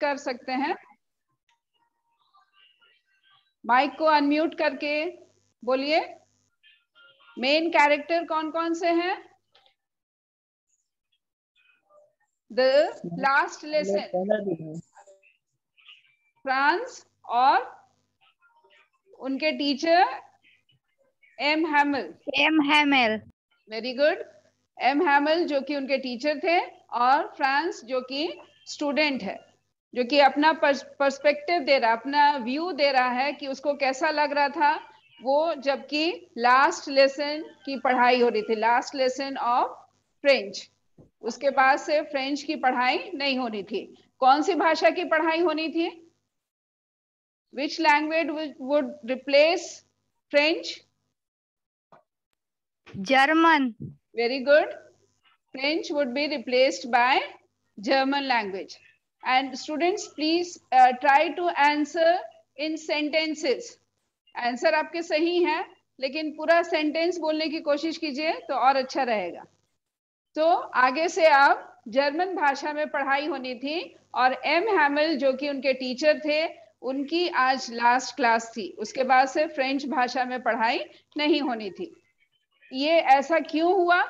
कर सकते हैं? माइक को अनम्यूट करके बोलिए। मेन कैरेक्टर कौन कौन से हैं? द लास्ट लेसन फ्रांस और उनके teacher M Hamel. Very good. M Hamel जो कि उनके टीचर थे, और फ्रांस जो कि स्टूडेंट है, जो कि अपना पर्सपेक्टिव दे रहा, अपना व्यू दे रहा है कि उसको कैसा लग रहा था वो, जबकि लास्ट लेसन की पढ़ाई हो रही थी, लास्ट लेसन ऑफ फ्रेंच। उसके बाद से फ्रेंच की पढ़ाई नहीं होनी थी। कौन सी भाषा की पढ़ाई होनी थी? Which language would replace French? German. Very good. French would be replaced by German language. And students, please try to answer in sentences. Answer आपके सही है, लेकिन पूरा सेंटेंस बोलने की कोशिश कीजिए तो और अच्छा रहेगा। तो आगे से अब जर्मन भाषा में पढ़ाई होनी थी, और एम हैमल जो कि उनके टीचर थे, उनकी आज लास्ट क्लास थी। उसके बाद से फ्रेंच भाषा में पढ़ाई नहीं होनी थी। ये ऐसा क्यों हुआ?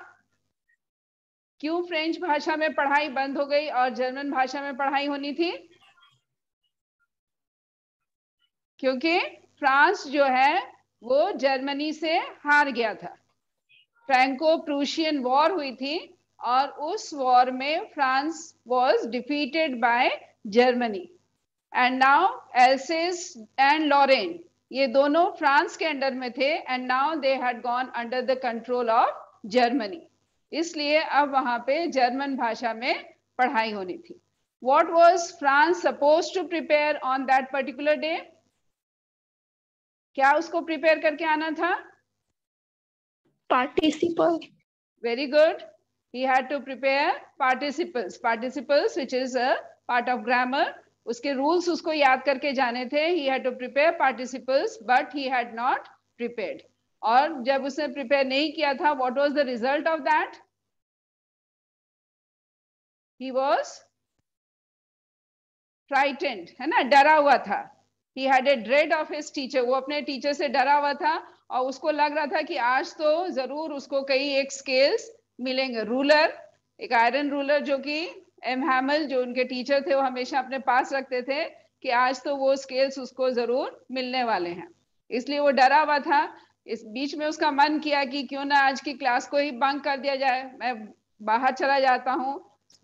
क्यों फ्रेंच भाषा में पढ़ाई बंद हो गई और जर्मन भाषा में पढ़ाई होनी थी? क्योंकि फ्रांस जो है वो जर्मनी से हार गया था। फ्रैंको प्रूशियन वॉर हुई थी, और उस वॉर में France was defeated by Germany. And now Alsace and Lorraine, ये दोनों फ्रांस के अंडर में थे, and now they had gone under the control of Germany. इसलिए अब वहां पे जर्मन भाषा में पढ़ाई होनी थी। What was France supposed to prepare on that particular day? क्या उसको प्रिपेयर करके आना था? Participle. Very good. He had to prepare participles. Participles, which is a part of grammar. उसके rules उसको याद करके जाने थे. He had to prepare participles, but he had not prepared. और जब उसने prepare नहीं किया था, what was the result of that? He was frightened, है ना, डरा हुआ था। He had a dread of his teacher. वो अपने टीचर से डरा हुआ था, और उसको लग रहा था कि आज तो जरूर उसको कई एक स्केल्स मिलेंगे, रूलर, एक आयरन रूलर, जो कि एम हैमल जो उनके टीचर थे वो हमेशा अपने पास रखते थे, कि आज तो वो स्केल्स उसको जरूर मिलने वाले हैं। इसलिए वो डरा हुआ था। इस बीच में उसका मन किया कि क्यों ना आज की क्लास को ही बंक कर दिया जाए, मैं बाहर चला जाता हूँ,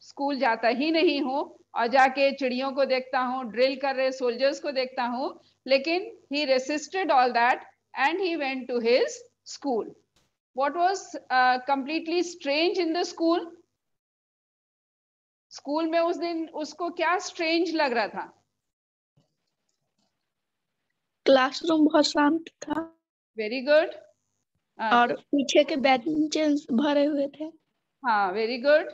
स्कूल जाता ही नहीं हूँ, और जाके चिड़ियों को देखता हूँ, ड्रिल कर रहे सोल्जर्स को देखता हूँ। लेकिन he resisted all that and he went to his school. What was completely strange in the school? School में उस दिन उसको क्या स्ट्रेंज लग रहा था? क्लासरूम बहुत शांत था। Very good. और पीछे के बेंचेस भरे हुए थे। हाँ, very good.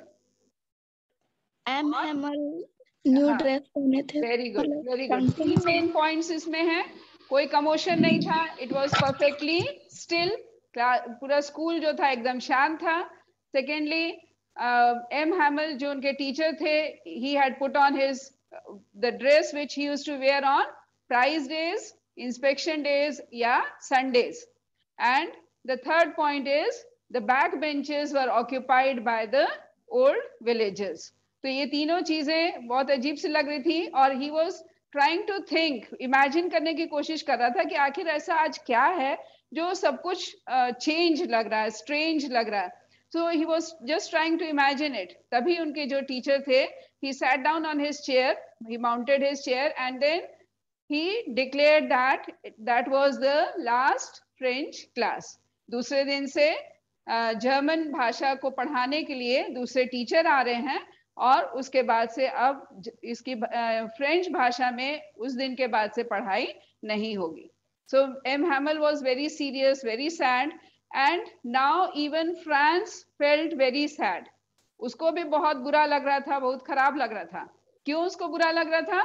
M Hamel new dress पहने थे। Very good, very good. 3 main points इसमें हैं। कोई कमोशन नहीं था, इट वाज परफेक्टली स्टिल, पूरा स्कूल जो था एकदम शांत था। सेकेंडली, एम हैमल जो उनके टीचर थे, he had put on his the dress which he used to wear on prize days, inspection days या Sundays. And the third point is the back benches were occupied by the old villagers. तो ये तीनों चीजें बहुत अजीब सी लग रही थी, और he was trying to think, imagine करने की कोशिश कर रहा था कि आखिर ऐसा आज क्या है जो सब कुछ चेंज लग रहा है, स्ट्रेंज लग रहा है। So he was just trying to imagine it. तभी उनके जो टीचर थे, he sat down on his chair, he mounted his chair, and then he declared that that was the last French class. दूसरे दिन से जर्मन भाषा को पढ़ाने के लिए दूसरे टीचर आ रहे हैं, और उसके बाद से अब इसकी फ्रेंच भाषा में उस दिन के बाद से पढ़ाई नहीं होगी। So M Hamel was very serious, very sad, and now even Franz felt very sad. उसको भी बहुत बुरा लग रहा था, बहुत खराब लग रहा था। क्यों उसको बुरा लग रहा था?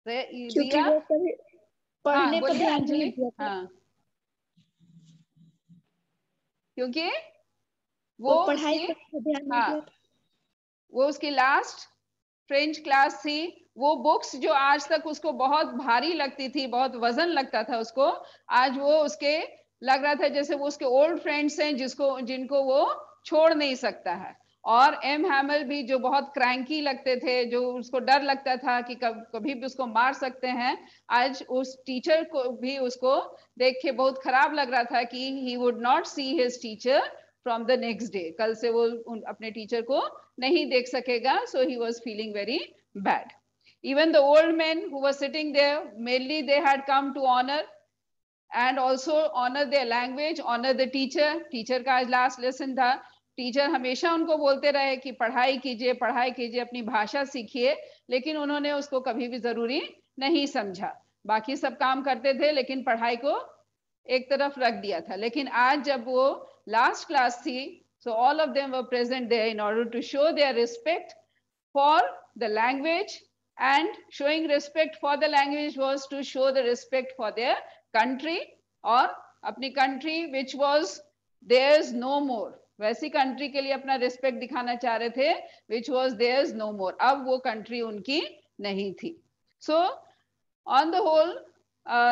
क्योंकि वो पढ़ने पर ध्यान नहीं दिया था। हाँ, क्योंकि वो पढ़ाई पर ध्यान नहीं दिया था। वो उसकी लास्ट फ्रेंच क्लास थी। वो बुक्स जो आज तक उसको बहुत भारी लगती थी, बहुत वजन लगता था उसको, आज वो उसके लग रहा था जैसे वो उसके ओल्ड फ्रेंड्स हैं जिनको वो छोड़ नहीं सकता है। और एम हैमल भी जो बहुत क्रैंकी लगते थे, जो उसको डर लगता था कि कभी भी उसको मार सकते हैं, आज उस टीचर को भी उसको देख के बहुत खराब लग रहा था कि he would not see his teacher from the next day. कल से वो अपने टीचर को नहीं देख सकेगा। So he was feeling very bad. Even the old men who were sitting there, mainly they had come to honor and also honor their language, honor the teacher. Teacher का आज last lesson था। Teacher हमेशा उनको बोलते रहे कि पढ़ाई कीजिए, पढ़ाई कीजिए, अपनी भाषा सीखिए, लेकिन उन्होंने उसको कभी भी जरूरी नहीं समझा। बाकी सब काम करते थे लेकिन पढ़ाई को एक तरफ रख दिया था। लेकिन आज जब वो लास्ट क्लास थी, so all of them were present there in order to show their respect for the language, and showing respect for the language was to show the respect for their country, और अपनी country which was theirs no more, वैसी country के लिए अपना respect दिखाना चाह रहे थे, which was theirs no more। अब वो country उनकी नहीं थी। So on the whole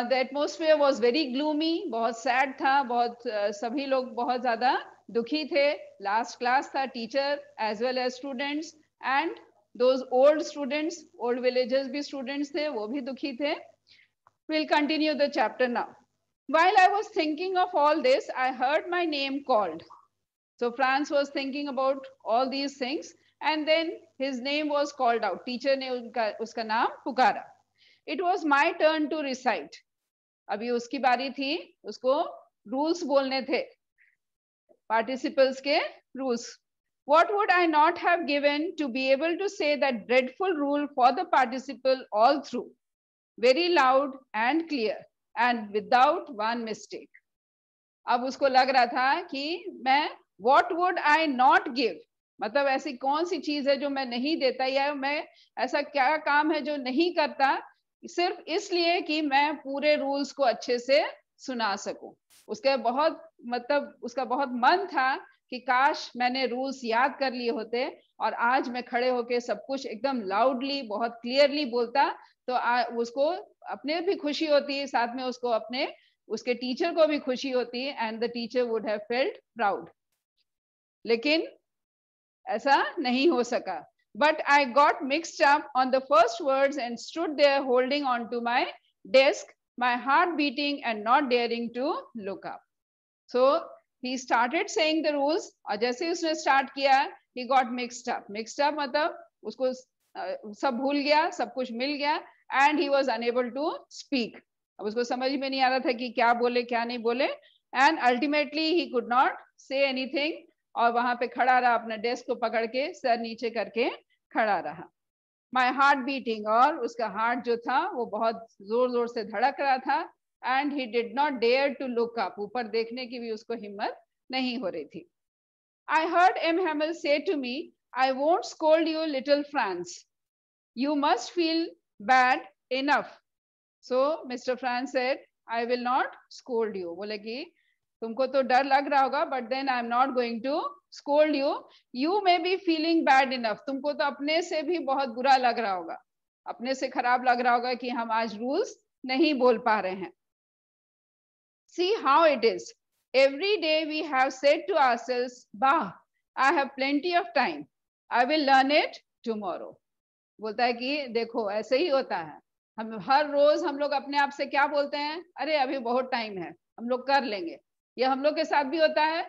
the atmosphere was very gloomy, बहुत sad था, बहुत सभी लोग बहुत ज्यादा दुखी थे। last class था, teacher as well as students and those old students, old villagers भी students थे, वो भी दुखी थे। We'll continue the chapter now. While I was thinking of all this, I heard my name called. So Franz was thinking about all these things and then his name was called out. Teacher ने उसका नाम पुकारा। It was my turn to recite. अभी उसकी बारी थी, उसको rules बोलने थे, participles के rules. What would I not have given to be able to say that dreadful rule for the participle all through, very loud and clear and without one mistake. अब उसको लग रहा था कि मैं what would I not give, मतलब ऐसी कौन सी चीज है जो मैं नहीं देता, या मैं ऐसा क्या काम है जो नहीं करता सिर्फ इसलिए कि मैं पूरे रूल्स को अच्छे से सुना सकूं। उसका बहुत मन था कि काश मैंने रूल्स याद कर लिए होते और आज मैं खड़े होके सब कुछ एकदम लाउडली, बहुत क्लियरली बोलता, तो उसको अपने भी खुशी होती, साथ में उसको उसके टीचर को भी खुशी होती, and the teacher would have felt proud. लेकिन ऐसा नहीं हो सका। But I got mixed up on the first words and stood there holding on to my desk, my heart beating and not daring to look up. So he started saying the rules, और जैसे ही उसने start किया, he got mixed up. Mixed up मतलब उसको सब भूल गया, सब कुछ मिल गया, and he was unable to speak. अब उसको समझ में नहीं आ रहा था कि क्या बोले क्या नहीं बोले, and ultimately he could not say anything, और वहां पे खड़ा रहा, अपना डेस्क को पकड़ के सर नीचे करके खड़ा रहा। My heart beating, और उसका हार्ट जो था वो बहुत जोर जोर से धड़क रहा था, and he did not dare to look up, ऊपर देखने की भी उसको हिम्मत नहीं हो रही थी। I heard M. Hamel say to me, I won't scold you, little Franz. You must feel bad enough. So Mr. Franz said, I will not scold you. बोले कि तुमको तो डर लग रहा होगा, but then I'm not going to scold you. You may be feeling bad enough. तुमको तो अपने से भी बहुत बुरा लग रहा होगा, अपने से खराब लग रहा होगा कि हम आज रूल्स नहीं बोल पा रहे हैं। See how it is. Every day we have said to ourselves, bah, I have plenty of time. I will learn it tomorrow. बोलता है कि देखो ऐसे ही होता है, हम हर रोज हम लोग अपने आप से क्या बोलते हैं, अरे अभी बहुत टाइम है, हम लोग कर लेंगे। ये हम लोग के साथ भी होता है।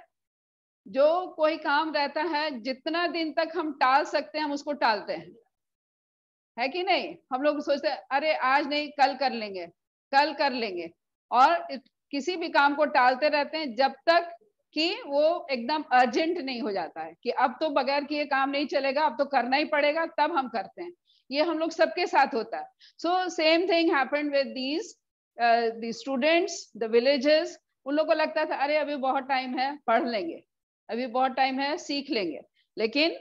जो कोई काम रहता है, जितना दिन तक हम टाल सकते हैं हम उसको टालते हैं, है कि नहीं? हम लोग सोचते हैं अरे आज नहीं, कल कर लेंगे, कल कर लेंगे, और किसी भी काम को टालते रहते हैं जब तक कि वो एकदम अर्जेंट नहीं हो जाता है कि अब तो बगैर किए काम नहीं चलेगा, अब तो करना ही पड़ेगा, तब हम करते हैं। ये हम लोग सबके साथ होता है। So same thing happened with these students, the villagers. उन लोगों को लगता था अरे अभी बहुत टाइम है, पढ़ लेंगे, अभी बहुत टाइम है, सीख लेंगे। लेकिन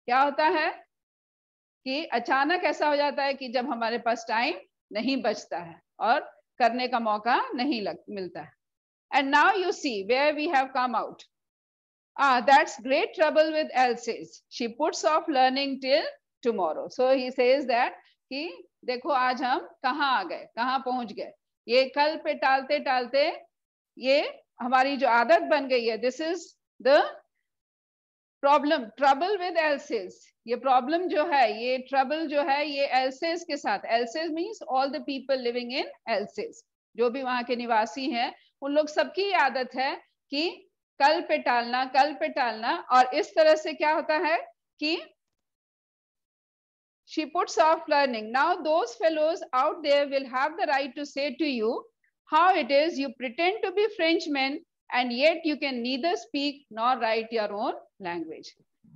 क्या होता है कि अचानक ऐसा हो जाता है कि जब हमारे पास टाइम नहीं बचता है और करने का मौका नहीं मिलता है। And now you see where we have come out. That's great trouble with else's. She puts off learning till tomorrow. So he says that कि देखो आज हम कहाँ आ गए, कहाँ पहुंच गए, ये कल पे टालते टालते ये हमारी जो आदत बन गई है. This is the problem, trouble with else's. ये प्रॉब्लम जो है, ये ट्रबल जो है, ये एल्सेस के साथ. Else's means all the people living in else's, जो भी वहां के निवासी हैं, उन लोग सबकी आदत है कि कल पे टालना, कल पे टालना. और इस तरह से क्या होता है कि she puts off learning. Now those fellows out there will have the right to say to you how it is you pretend to be Frenchmen and yet you can neither speak nor write your own language.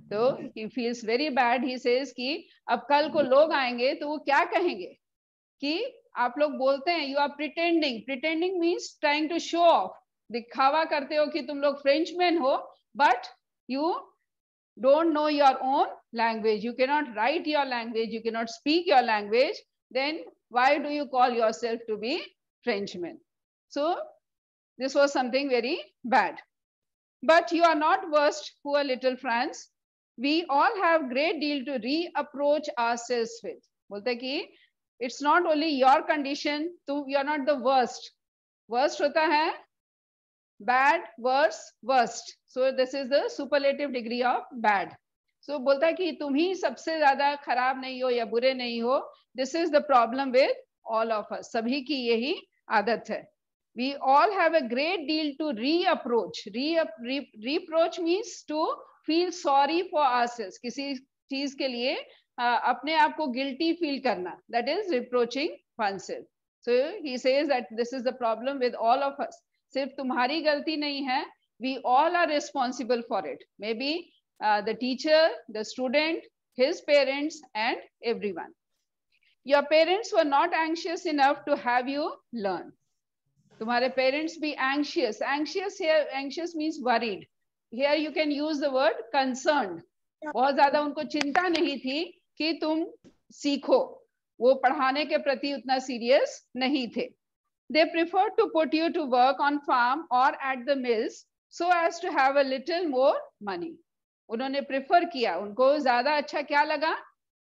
So he feels very bad. He says कि अब कल को लोग आएंगे तो वो क्या कहेंगे कि आप लोग बोलते हैं you are pretending. Pretending means trying to show off. दिखावा करते हो कि तुम लोग Frenchmen हो, but you don't know your own language. You cannot write your language. You cannot speak your language. Then why do you call yourself to be Frenchmen? So this was something very bad. But you are not worst, poor little France. We all have great deal to reapproach ourselves with. बोलते कि it's not only your condition, तो you are not the worst. Worst होता है bad, worse, worst. So this is the superlative degree of bad. So बोलता है कि तुम ही सबसे ज्यादा खराब नहीं हो या बुरे नहीं हो. This is the problem with all of us. सभी की यही आदत है. We all have a great deal to reapproach. Reproach means to feel sorry for ourselves. किसी चीज के लिए अपने आप को guilty feel करना. That is reproaching oneself. So he says that this is the problem with all of us. सिर्फ तुम्हारी गलती नहीं है. We all are responsible for it. Maybe the teacher, the student, his parents, and everyone. Your parents were not anxious enough to have you learn. तुम्हारे parents भी anxious. Anxious here, anxious means worried. Here you can use the word concerned. बहुत ज्यादा उनको चिंता नहीं थी कि तुम सीखो. वो पढ़ाने के प्रति उतना serious नहीं थे. They prefer to put you to work on farm or at the mills so as to have a little more money. उन्होंने prefer किया. उनको ज्यादा अच्छा क्या लगा?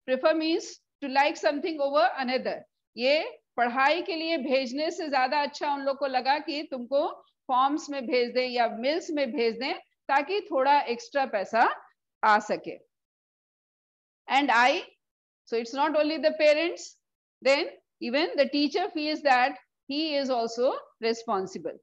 Prefer means to like something over another. ये पढ़ाई के लिए भेजने से ज्यादा अच्छा उन लोग को लगा कि तुमको फॉर्म्स में भेज दें या मिल्स में भेज दें ताकि थोड़ा एक्स्ट्रा पैसा आ सके. And so it's not only the parents, then even the teacher feels that he is also responsible.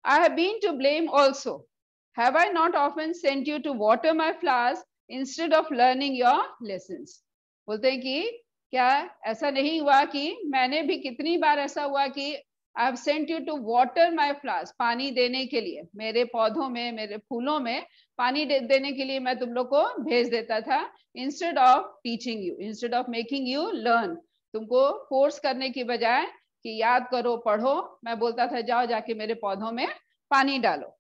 I have been to blame also. Have I not often sent you to water my flowers instead of learning your lessons? बोलते हैं कि क्या ऐसा नहीं हुआ कि मैंने भी कितनी बार ऐसा हुआ कि I have sent you to water my flowers, पानी देने के लिए, मेरे पौधों में, मेरे फूलों में पानी देने के लिए मैं तुम लोग को भेज देता था, instead of teaching you, instead of making you learn. तुमको फोर्स करने की बजाय कि याद करो, पढ़ो, मैं बोलता था जाओ जाके मेरे पौधों में पानी डालो.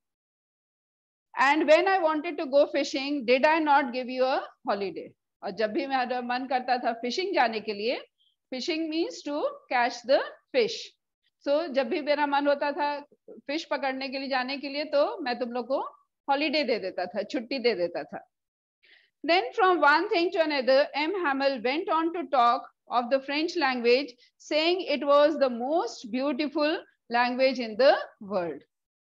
And when I wanted to go fishing, did I not give you a holiday? और जब भी मेरा मन करता था फिशिंग जाने के लिए, fishing means to catch the fish. So जब भी मेरा मन होता था फिश पकड़ने के लिए जाने के लिए, तो मैं तुम लोग को हॉलीडे दे देता था, छुट्टी दे देता था. Then from one thing to another, M. Hamel went on to talk of the French language, saying it was the most beautiful language in the world.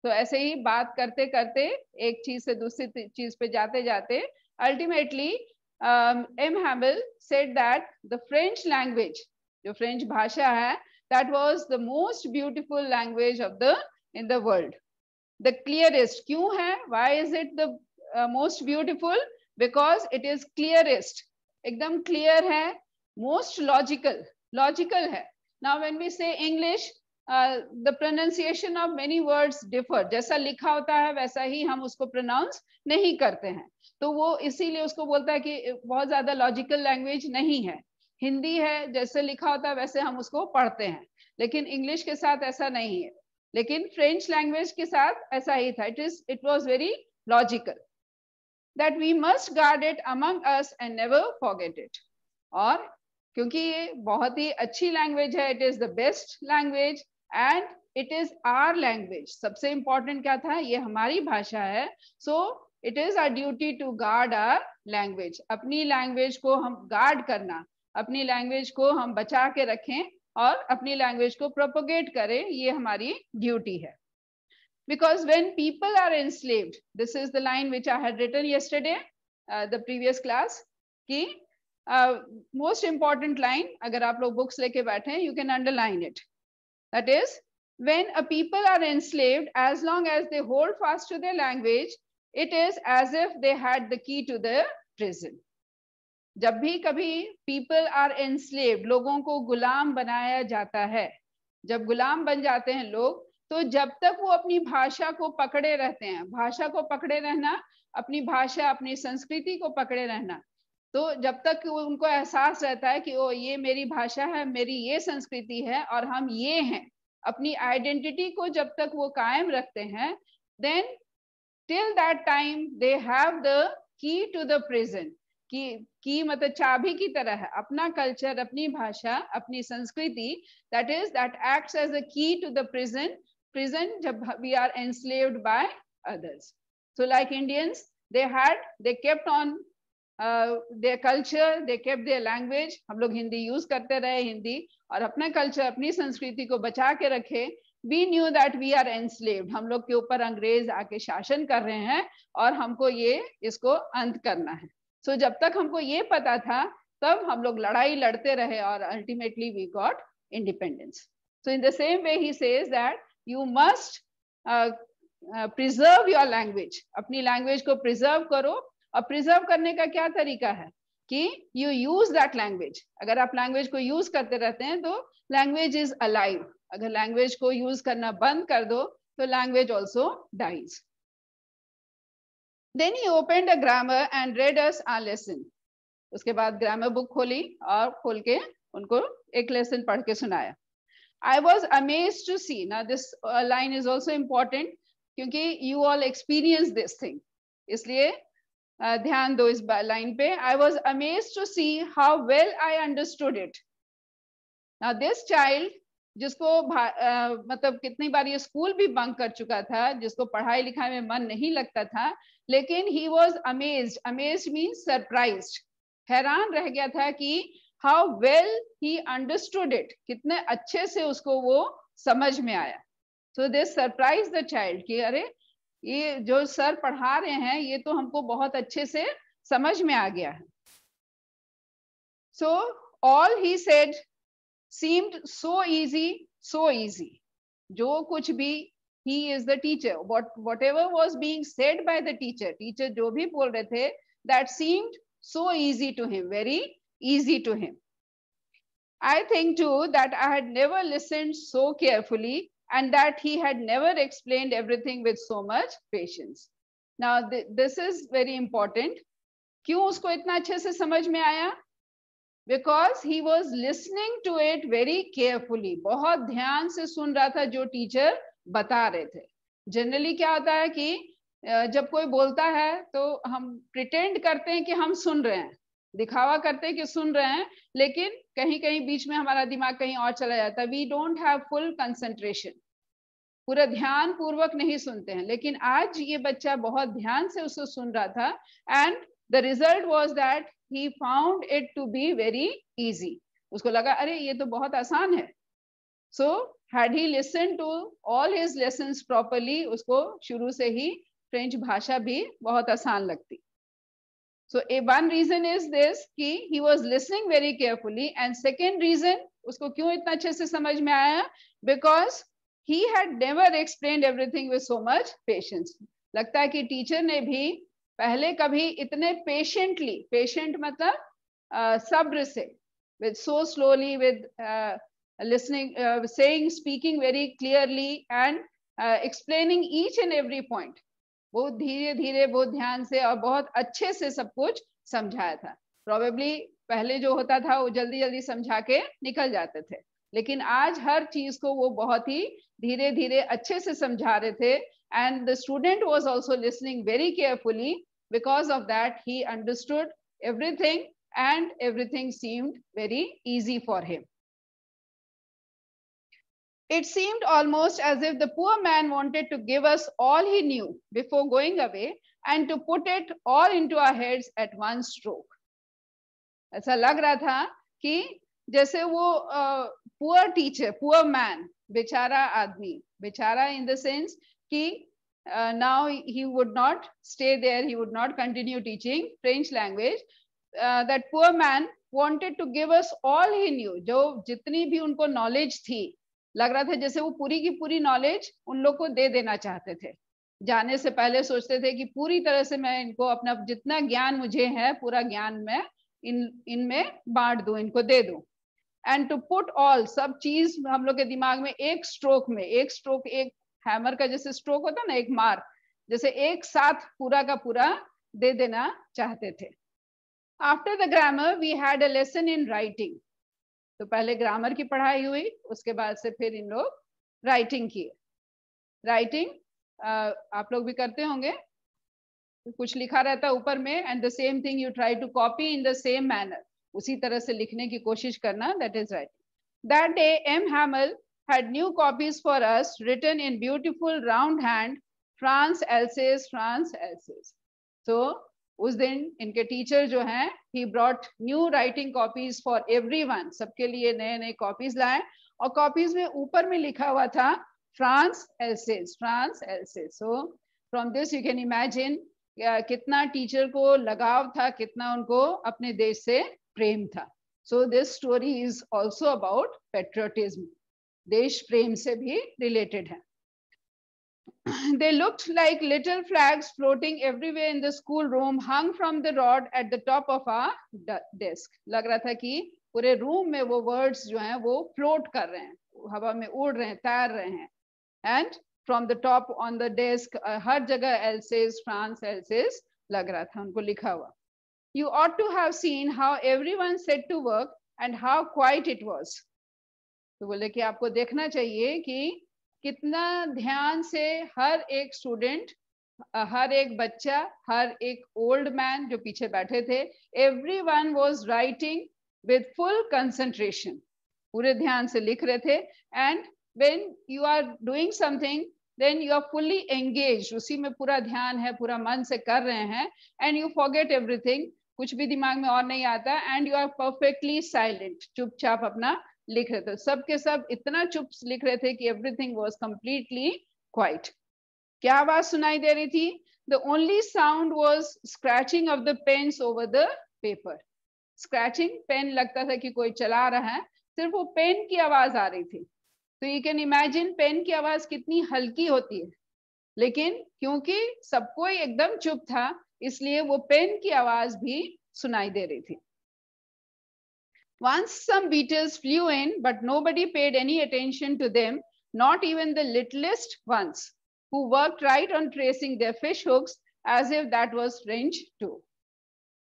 तो ऐसे ही बात करते करते एक चीज से दूसरी चीज पे जाते जाते ultimately M. Hamel said that the French language, जो फ्रेंच भाषा है, that was the most beautiful language of in the world. The clearest. क्यों है? Why is it the most beautiful? Because it is clearest. एकदम clear है. Most logical. Logical है. Now when we say English, the pronunciation of many words differ. जैसा लिखा होता है वैसा ही हम उसको pronounce नहीं करते हैं. तो वो इसीलिए उसको बोलता है कि बहुत ज्यादा लॉजिकल लैंग्वेज नहीं है. हिंदी है, जैसे लिखा होता है वैसे हम उसको पढ़ते हैं, लेकिन इंग्लिश के साथ ऐसा नहीं है. लेकिन फ्रेंच लैंग्वेज के साथ ऐसा ही था. It was very logical. That we must guard it among us and never forget it. और क्योंकि ये बहुत ही अच्छी लैंग्वेज है, it is the best language and it is our language. सबसे इंपॉर्टेंट क्या था? ये हमारी भाषा है. So It is our duty to guard our language. अपनी लैंग्वेज को हम गार्ड करना, अपनी लैंग्वेज को हम बचा के रखें और अपनी लैंग्वेज को प्रोपोगेट करें, ये हमारी ड्यूटी है. Because when people are enslaved, this is the line which I had written yesterday, the previous class, कि most important line, अगर आप लोग books लेके बैठे, you can underline it. That is, when a people are enslaved, as long as they hold fast to their language, it is as if they had the key to the prison. जब भी कभी people are enslaved, लोगों को गुलाम बनाया जाता है, जब गुलाम बन जाते हैं लोग, तो जब तक वो अपनी भाषा को पकड़े रहते हैं, भाषा को पकड़े रहना, अपनी भाषा, अपनी संस्कृति को पकड़े रहना, तो जब तक उनको एहसास रहता है कि ओ ये मेरी भाषा है, मेरी ये संस्कृति है और हम ये हैं, अपनी आइडेंटिटी को जब तक वो कायम रखते हैं, then till that time they have the key to the prison. की मतलब चाबी की तरह है, अपना कल्चर, अपनी भाषा, अपनी संस्कृति, that is, that acts as a key to the prison जब we are enslaved by others. So like Indians, they kept on their culture, they kept their language. हम लोग हिंदी यूज करते रहे, हिंदी, और अपना कल्चर, अपनी संस्कृति को बचा के रखे. We knew that we are enslaved. हम लोग के ऊपर अंग्रेज आके शासन कर रहे हैं और हमको इसको अंत करना है. So जब तक हमको ये पता था, तब हम लोग लड़ाई लड़ते रहे और ultimately we got independence. So in the same way he says that you must preserve your language. अपनी language को preserve करो, और preserve करने का क्या तरीका है कि you use that language. अगर आप language को use करते रहते हैं तो language is alive. अगर language को use करना बंद कर दो तो language also dies. Then he opened a grammar and read us our lesson. उसके बाद grammar book खोली और खोल के उनको एक lesson पढ़ के सुनाया. I was amazed to see. Now this line is also important क्योंकि you all experience this thing. इसलिए ध्यान दो इस line पे. I was amazed to see how well I understood it. Now this child जिसको मतलब कितनी बार ये स्कूल भी बंक कर चुका था, जिसको पढ़ाई लिखाई में मन नहीं लगता था, लेकिन he was amazed. Amazed means surprised. हैरान रह गया था कि how well he understood it. कितने अच्छे से उसको वो समझ में आया. So this surprised the child कि अरे ये जो सर पढ़ा रहे हैं ये तो हमको बहुत अच्छे से समझ में आ गया है. So all he said seemed so easy, so easy. जो कुछ भी, he is the teacher. Whatever was being said by the teacher जो भी बोल रहे थे, that seemed so easy to him, very easy to him. I think too that I had never listened so carefully and that he had never explained everything with so much patience. Now this is very important. क्यों उसको इतना अच्छे से समझ में आया? Because he was listening to it very carefully. बहुत ध्यान से सुन रहा था जो टीचर बता रहे थे. जनरली क्या होता है कि जब कोई बोलता है तो हम प्रिटेंड करते हैं कि हम सुन रहे हैं, दिखावा करते हैं कि सुन रहे हैं, लेकिन कहीं कहीं बीच में हमारा दिमाग कहीं और चला जाता है. We don't have full concentration, पूरा ध्यान पूर्वक नहीं सुनते हैं. लेकिन आज ये बच्चा बहुत ध्यान से उसको सुन रहा था and the result was that he found it to be very easy. उसको लगा अरे ये तो बहुत आसान है. So had he listened to all his lessons properly, उसको शुरू से ही फ्रेंच भाषा भी बहुत आसान लगती. So one reason is this कि he was listening very carefully, and second reason उसको क्यों इतना अच्छे से समझ में आया, because he had never explained everything with so much patience. लगता है कि टीचर ने भी पहले कभी इतने पेशेंटली, पेशेंट मतलब सब्र से, with so slowly, with listening, saying, speaking very clearly and explaining each and every point, बहुत धीरे धीरे, बहुत ध्यान से और बहुत अच्छे से सब कुछ समझाया था. Probably पहले जो होता था वो जल्दी जल्दी समझा के निकल जाते थे, लेकिन आज हर चीज को वो बहुत ही धीरे धीरे अच्छे से समझा रहे थे. And the student was also listening very carefully. Because of that, he understood everything and everything seemed very easy for him. It seemed almost as if the poor man wanted to give us all he knew before going away and to put it all into our heads at one stroke. ऐसा लग रहा था कि जैसे वो poor teacher, poor man, बेचारा आदमी, बेचारा in the sense कि now he would not stay there, he would not continue teaching French language. That poor man wanted to give us all he knew, जो जितनी भी उनको knowledge थी, लग रहा था जैसे वो पूरी की पूरी knowledge उन लोग को दे देना चाहते थे. जाने से पहले सोचते थे कि पूरी तरह से मैं इनको अपना जितना ज्ञान मुझे है पूरा ज्ञान मैं इनमें बांट दूं, इनको दे दूं. एंड टू पुट ऑल, सब चीज हम लोग के दिमाग में एक स्ट्रोक में, एक स्ट्रोक, एक हैमर का जैसे स्ट्रोक होता ना, एक मार, जैसे एक साथ पूरा का पूरा दे देना चाहते थे. After the grammar we had a lesson in writing. तो पहले ग्रामर की पढ़ाई हुई, उसके बाद से फिर इन लोग राइटिंग किए. राइटिंग आप लोग भी करते होंगे, कुछ लिखा रहता है ऊपर में, and the same thing you try to copy in the same manner, उसी तरह से लिखने की कोशिश करना, that is writing. That day M Hamel had new copies for us written in beautiful round hand, France Alsace, France Alsace. So उस दिन इनके टीचर जो हैं, he brought new writing copies for everyone, सबके लिए नए नए कॉपीज लाए, और कॉपीज में ऊपर में लिखा हुआ था France Alsace, France Alsace. So from this you can imagine कितना टीचर को लगाव था, कितना उनको अपने देश से प्रेम था. So this story is also about patriotism. देश प्रेम से भी रिलेटेड है. They looked like little flags floating everywhere in the school room, hung from the rod at the top of our desk. लग रहा था कि पूरे रूम में वो वर्ड्स जो हैं वो फ्लोट कर रहे हैं, हवा में उड़ रहे हैं, तैर रहे हैं. And from the top on the desk, हर जगह Alsace, France Alsace लग रहा था उनको लिखा हुआ. You ought to have seen how everyone set to work and how quiet it was. तो बोले कि आपको देखना चाहिए कि कितना ध्यान से हर एक स्टूडेंट, हर एक बच्चा, हर एक ओल्ड मैन जो पीछे बैठे थे, everyone was writing with full concentration, पूरे ध्यान से लिख रहे थे. And when you are doing something then you are fully engage, उसी में पूरा ध्यान है, पूरा मन से कर रहे हैं, एंड यू फॉरगेट एवरीथिंग, कुछ भी दिमाग में और नहीं आता, and you are perfectly silent, चुपचाप अपना लिख रहे थे. सब के सब इतना चुप लिख रहे थे कि एवरीथिंग वाज कंप्लीटली क्वाइट. क्या आवाज सुनाई दे रही थी? The only sound was scratching of the pens over the paper. Scratching, pen लगता था कि कोई चला रहा है, सिर्फ वो पेन की आवाज आ रही थी. तो यू कैन इमेजिन पेन की आवाज कितनी हल्की होती है, लेकिन क्योंकि सब कोई एकदम चुप था, इसलिए वो पेन की आवाज भी सुनाई दे रही थी. Once some beetles flew in, but nobody paid any attention to them, not even the littlest ones, who worked right on tracing their fish hooks as if that was French too.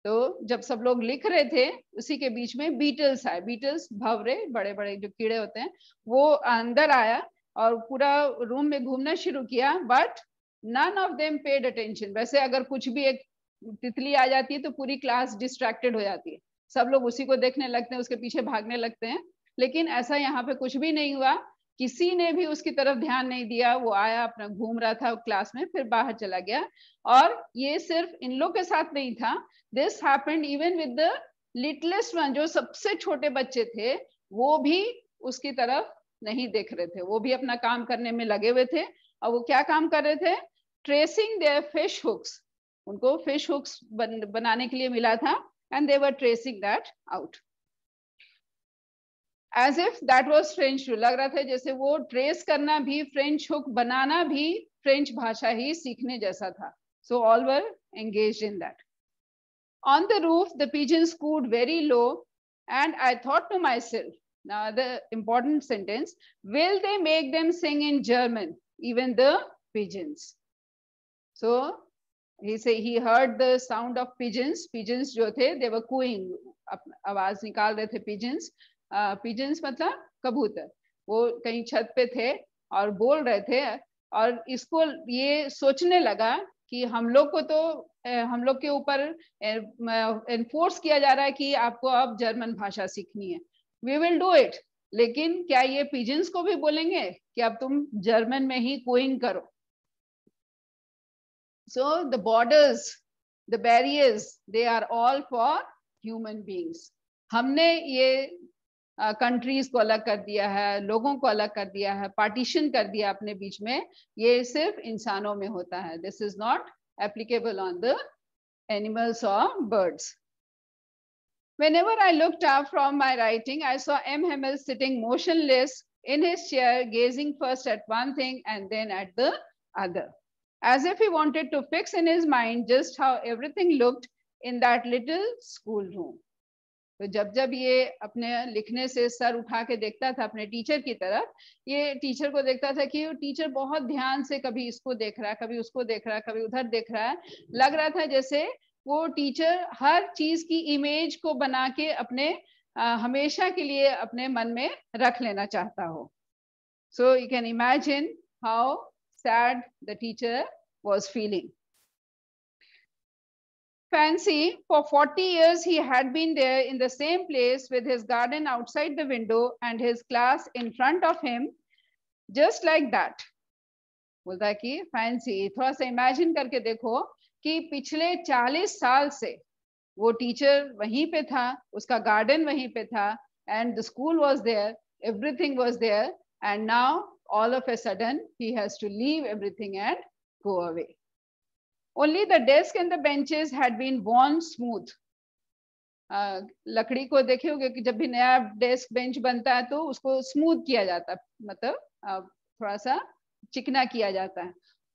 तो जब सब लोग लिख रहे थे, उसी के बीच में बीटल्स आए. बीटल्स भंवरे, बड़े बड़े जो कीड़े होते हैं, वो अंदर आया और पूरा रूम में घूमना शुरू किया. But none of them paid attention. वैसे अगर कुछ भी एक तितली आ जाती है तो पूरी क्लास डिस्ट्रैक्टेड हो जाती है, सब लोग उसी को देखने लगते हैं, उसके पीछे भागने लगते हैं. लेकिन ऐसा यहाँ पे कुछ भी नहीं हुआ, किसी ने भी उसकी तरफ ध्यान नहीं दिया. वो आया, अपना घूम रहा था क्लास में, फिर बाहर चला गया. और ये सिर्फ इन लोग के साथ नहीं था, this happened even with the littlest one, जो सबसे छोटे बच्चे थे, वो भी उसकी तरफ नहीं देख रहे थे, वो भी अपना काम करने में लगे हुए थे. और वो क्या काम कर रहे थे? Tracing their fish hooks. उनको फिश हुक्स बनाने के लिए मिला था, and they were tracing that out as if that was French. लग रहा था जैसे वो ट्रेस करना भी, फ्रेंच हुक बनाना भी फ्रेंच भाषा ही सीखने जैसा था. So all were engaged in that. On the roof the pigeons cooed very low, and I thought to myself, now the important sentence, will they make them sing in German, even the pigeons? So he say he heard the sound of pigeons. Pigeons जो थे, they were cooing, आवाज निकाल रहे थे. pigeons, pigeons मतलब कबूतर. वो कहीं छत पे थे और बोल रहे थे, और इसको ये सोचने लगा कि हम लोग को तो हम लोग के ऊपर एनफोर्स किया जा रहा है कि आपको अब जर्मन भाषा सीखनी है. We will do it. लेकिन क्या ये pigeons को भी बोलेंगे कि अब तुम जर्मन में ही cooing करो? So the borders, the barriers, they are all for human beings. हमने ये कंट्रीज को अलग कर दिया है, लोगों को अलग कर दिया है, पार्टीशन कर दिया अपने बीच में, ये सिर्फ इंसानों में होता है. This is not applicable on the animals और birds. Whenever I looked up from my writing, I saw M. Hemmel sitting motionless in his chair, gazing first at one thing and then at the other, as if he wanted to fix in his mind just how everything looked in that little school room. तो जब जब ये अपने लिखने से sir उठा के देखता था अपने टीचर की तरफ, ये टीचर को देखता था कि टीचर बहुत ध्यान से कभी इसको देख रहा है, कभी उसको देख रहा है, कभी उधर देख रहा है. लग रहा था जैसे वो टीचर हर चीज की इमेज को बना के अपने हमेशा के लिए अपने मन में रख लेना चाहता हो. सो you can imagine how sad the teacher was feeling. Fancy, for 40 years he had been there in the same place with his garden outside the window and his class in front of him, just like that. बोलता है कि fancy, थोड़ा सा imagine करके देखो कि पिछले 40 साल से वो टीचर वहीं पे था, उसका गार्डन वहीं पे था, and the school was there, everything was there, and now all of a sudden he has to leave everything and go away. Only the desk and the benches had been worn smooth. लकड़ी को देखे होगे कि जब भी नया desk bench बनता है तो उसको स्मूथ किया जाता है, मतलब थोड़ा सा चिकना किया जाता है.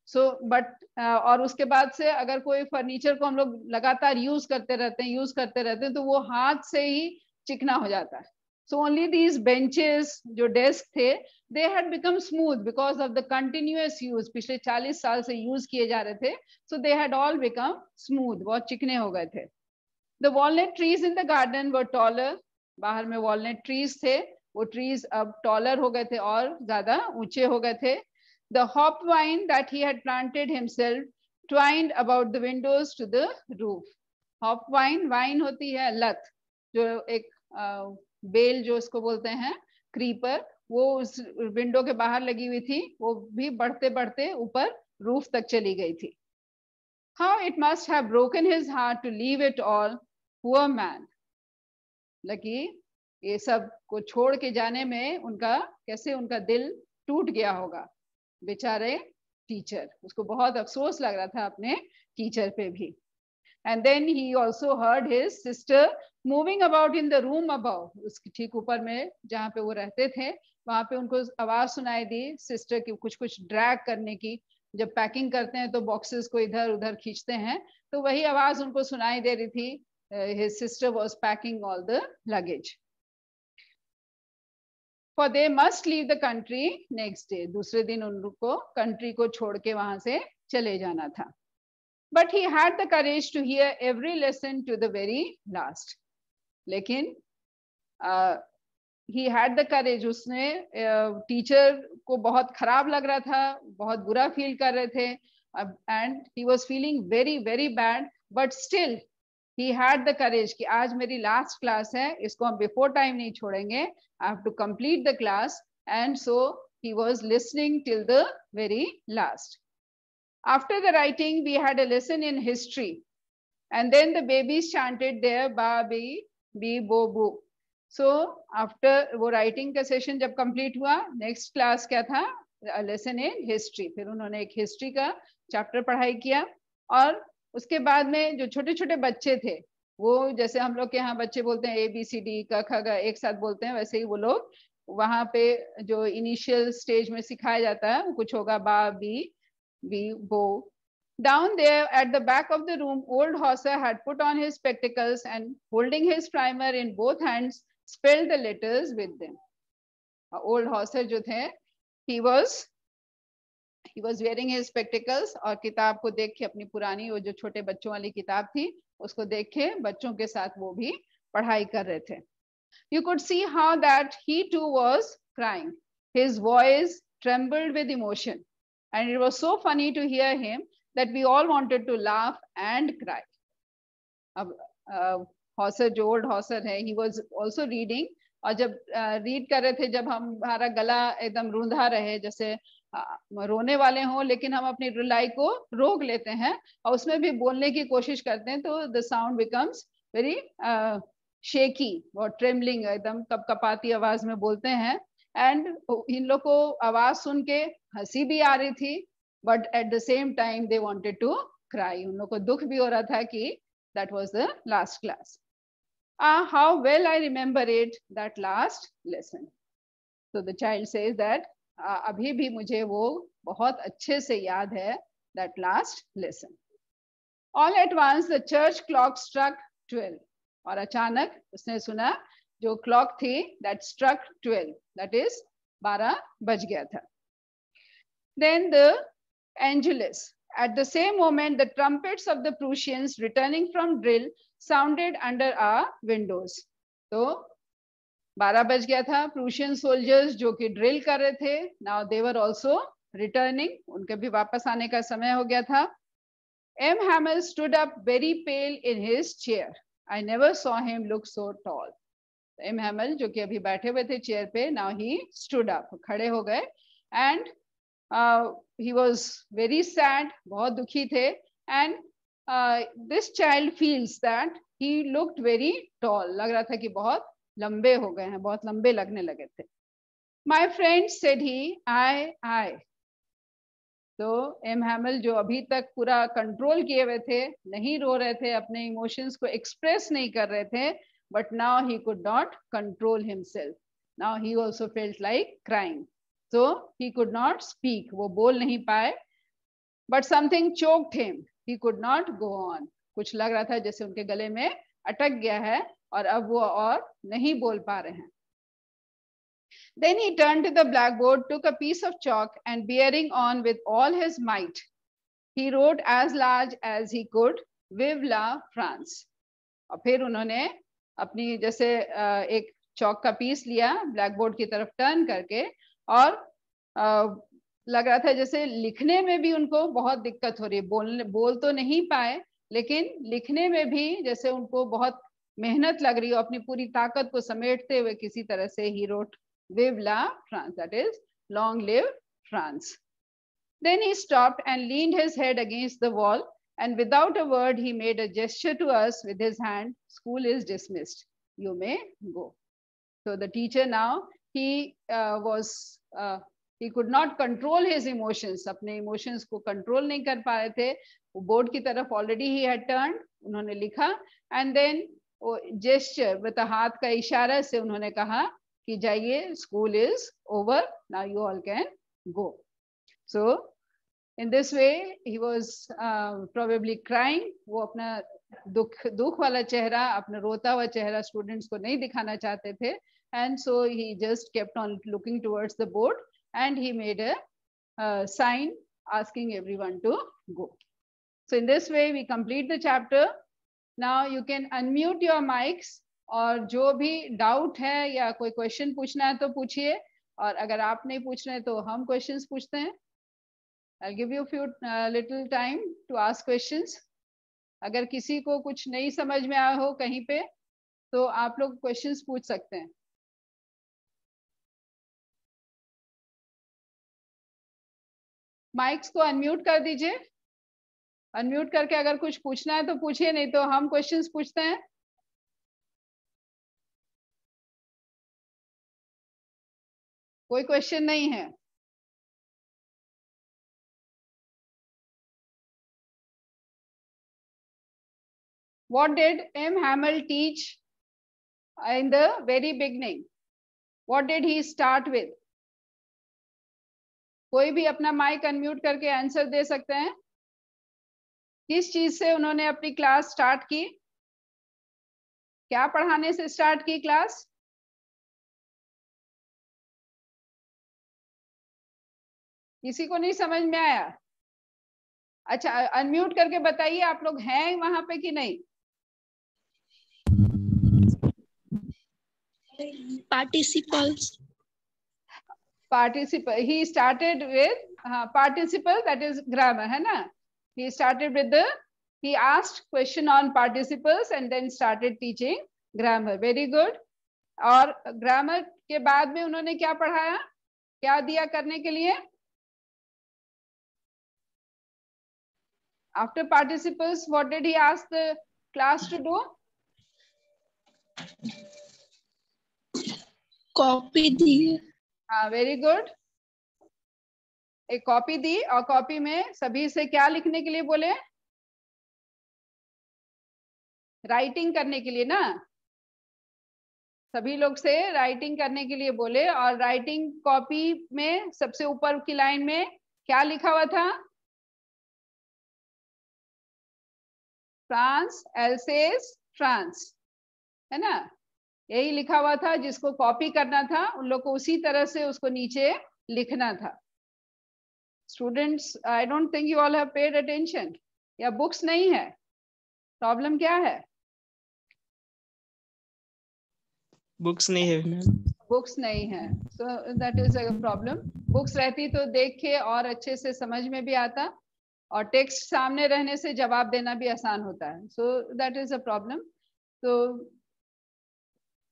सो बट और उसके बाद से अगर कोई फर्नीचर को हम लोग लगातार यूज करते रहते हैं तो वो हाथ से ही चिकना हो जाता है. So only these benches, जो डेस्क थे, they had become smooth because of the continuous use. पिछले 40 साल से यूज किए जा रहे थे, so they had all become smooth, बहुत चिकने हो गए थे. The walnut trees in the garden were taller. बाहर में walnut trees थे, वो trees अब taller हो गए थे और ज़्यादा ऊंचे हो गए थे. The hop vine that he had planted himself twined about the windows to the roof. Hop vine, vine होती है लत, जो एक बेल जो उसको बोलते हैं, क्रीपर, वो उस विंडो के बाहर लगी हुई थी, वो भी बढ़ते बढ़ते ऊपर रूफ तक चली गई थी. How it must have broken his heart to leave it all, poor man. Lucky ये सब को छोड़ के जाने में उनका कैसे उनका दिल टूट गया होगा. बेचारे टीचर, उसको बहुत अफसोस लग रहा था अपने टीचर पे भी. And then he also heard his sister moving about in the room above. उसके ठीक ऊपर में जहाँ पे वो रहते थे, वहाँ पे उनको आवाज सुनाई दी सिस्टर की कुछ कुछ ड्रैग करने की. जब पैकिंग करते हैं तो बॉक्सेस को इधर उधर खींचते हैं, तो वही आवाज उनको सुनाई दे रही थी. His sister was packing all the luggage. For they must leave the country next day. दूसरे दिन उनको कंट्री को छोड़ के वहां से चले जाना था. But he had the courage to hear every lesson to the very last. लेकिन he had the courage, उसने टीचर को बहुत खराब लग रहा था, बहुत बुरा फील कर रहे थे, and he was feeling very very bad, but still he had the courage कि आज मेरी लास्ट क्लास है, इसको हम बिफोर टाइम नहीं छोड़ेंगे, I have to complete the class, and so he was listening till the very last. After the writing, we had a lesson in history, and then the babies chanted their ba bi bi bo bu. So after वो writing का session जब complete हुआ, next class क्या था? A lesson in history. फिर उन्होंने एक history का chapter पढ़ाई किया, और उसके बाद में जो छोटे छोटे बच्चे थे, वो जैसे हम लोग के यहाँ बच्चे बोलते हैं ABCD क ख ग एक साथ बोलते हैं, वैसे ही वो लोग वहाँ पे जो initial stage में सिखाया जाता है, वो कुछ होगा बा B we bow. Down there at the back of the room, old Hauser had put on his spectacles and, holding his primer in both hands, spelled the letters with them. Old Hauser जो थे, he was wearing his spectacles, और किताब को देख के, अपनी पुरानी वो जो छोटे बच्चों वाली किताब थी, उसको देख के बच्चों के साथ वो भी पढ़ाई कर रहे थे. You could see how that he too was crying. His voice trembled with emotion. And it was so funny to hear him that we all wanted to laugh and cry. अब हॉसर जो old Hauser है, he was also reading, और जब read कर रहे थे, जब हमारा गला एकदम रूंधा रहे, जैसे रोने वाले हों, लेकिन हम अपनी रुलाई को रोक लेते हैं और उसमें भी बोलने की कोशिश करते हैं, तो the sound becomes very shaky और ट्रेमलिंग, एकदम कपकपाती आवाज में बोलते हैं। एंड इन लोग को आवाज सुन के हंसी भी आ रही थी, but at the same time they wanted to cry, उन लोग को दुख भी हो रहा था कि that was the last class. How well I remember it, that last lesson. So the child says that अभी भी मुझे वो बहुत अच्छे से याद है, that last lesson. All at once the church clock struck 12. और अचानक उसने सुना जो क्लॉक थी that struck 12, that is 12 बज गया था. Then the Angelus. At the same moment, the trumpets of the Prussians returning from drill sounded under our windows. तो 12 बज गया था. प्रूशियन सोल्जर्स जो कि ड्रिल कर रहे थे, now they were also returning, उनके भी वापस आने का समय हो गया था. M Hamel stood up very pale in his chair. I never saw him look so tall. M Hamel जो कि अभी बैठे हुए थे चेयर पे, नाउ ही स्टूड अप, खड़े हो गए. And he was very sad, बहुत दुखी थे. And this child feels that he looked very tall, लग रहा था कि बहुत लंबे हो गए हैं, बहुत लंबे लगने लगे थे. माई फ्रेंड सेड ही, आई. तो एम हैमल जो अभी तक पूरा कंट्रोल किए हुए थे, नहीं रो रहे थे, अपने इमोशंस को एक्सप्रेस नहीं कर रहे थे, but now he could not control himself. Now he also felt like crying, so he could not speak, वो बोल नहीं पाए. But something choked him, he could not go on. कुछ लग रहा था जैसे उनके गले में अटक गया है और अब वो और नहीं बोल पा रहे हैं. Then he turned to the blackboard, took a piece of chalk, and bearing on with all his might, he wrote as large as he could, Vive la France. और फिर उन्होंने अपनी जैसे एक चौक का पीस लिया, ब्लैकबोर्ड की तरफ टर्न करके, और लग रहा था जैसे लिखने में भी उनको बहुत दिक्कत हो रही है. बोल तो नहीं पाए, लेकिन लिखने में भी जैसे उनको बहुत मेहनत लग रही हो, अपनी पूरी ताकत को समेटते हुए किसी तरह से ही wrote Vive la France, that is long live France. Then he stopped and leaned his head against the wall, and without a word he made a gesture to us with his hand. School is dismissed, you may go. So the teacher now, he could not control his emotions, अपने emotions को control नहीं कर पा रहे थे. वो board की तरफ already he had turned, उन्होंने लिखा, and then gesture with a हाथ का इशारा से उन्होंने कहा कि जाइए, school is over, now you all can go. So in this way he was probably crying. वो अपना दुख वाला चेहरा, अपना रोता हुआ चेहरा स्टूडेंट्स को नहीं दिखाना चाहते थे, and so he just kept on looking towards the board and he made a sign asking everyone to go. So in this way we complete the chapter. Now you can unmute your mics, और जो भी doubt है या कोई question पूछना है तो पूछिए, और अगर आप नहीं पूछ रहे तो हम क्वेश्चंस पूछते हैं. I'll give you a few little time to ask questions. अगर किसी को कुछ नहीं समझ में आया हो कहीं पे, तो आप लोग क्वेश्चंस पूछ सकते हैं. माइक्स को अनम्यूट कर दीजिए. अनम्यूट करके अगर कुछ पूछना है तो पूछिए, नहीं तो हम क्वेश्चंस पूछते हैं. कोई क्वेश्चन नहीं है. What did M. Hamel teach in the very beginning? What did he start with? कोई भी अपना माइक अनम्यूट करके आंसर दे सकते हैं. किस चीज से उन्होंने अपनी क्लास स्टार्ट की? क्या पढ़ाने से स्टार्ट की क्लास? किसी को नहीं समझ में आया? अच्छा, अनम्यूट करके बताइए आप लोग हैं वहां पे कि नहीं? Participles. He started with participle, that is grammar, है ना? He started with he asked question on participles and then started teaching grammar. Very good. और grammar के बाद में उन्होंने क्या पढ़ाया, क्या दिया करने के लिए? After participles, what did he ask the class to do? Copy दी। हाँ, वेरी गुड। एक कॉपी दी और कॉपी में सभी से क्या लिखने के लिए बोले? राइटिंग करने के लिए ना, सभी लोग से राइटिंग करने के लिए बोले। और राइटिंग कॉपी में सबसे ऊपर की लाइन में क्या लिखा हुआ था? फ्रांस, एल्सेस, फ्रांस, है ना? यही लिखा हुआ था। जिसको कॉपी करना था उन लोग को उसी तरह से उसको नीचे लिखना था। Students, I don't think you all have paid attention. या बुक्स नहीं है? प्रॉब्लम क्या है? बुक्स नहीं है मैम। बुक्स नहीं है, so that is a problem. Books रहती तो देख के और अच्छे से समझ में भी आता, और टेक्स्ट सामने रहने से जवाब देना भी आसान होता है। So that is a problem. तो